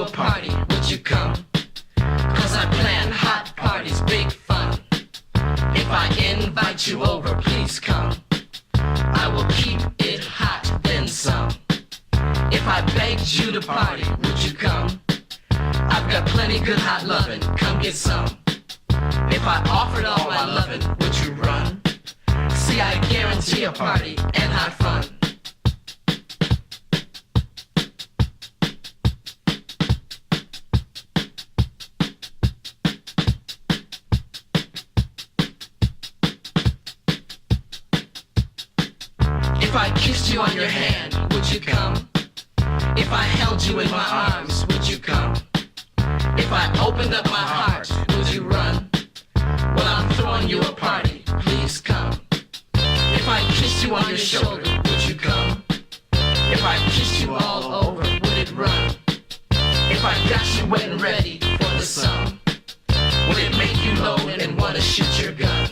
a party, would you come? 'Cause I plan hot parties, big fun. If I invite you over, please come. I will keep it hot, then some. If I begged you to party, would you come? I've got plenty good hot lovin', come get some. If I offered all my lovin', would you run? See, I guarantee a party and hot fun. If I kissed you on your hand, would you come? If I held you in my arms, would you come? If I opened up my heart, would you run? Well, I'm throwing you a party, please come. If I kissed you on your shoulder, would you come? If I kissed you all over, would it run? If I got you wet and ready for the sun, would it make you load and wanna shoot your gun?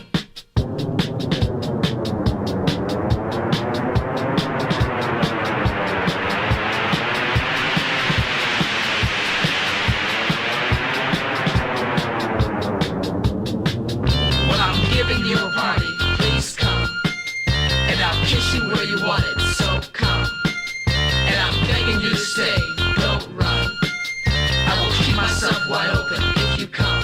Giving you a party, please come. And I'll kiss you where you want it, so come. And I'm begging you to stay, don't run. I will keep myself wide open if you come.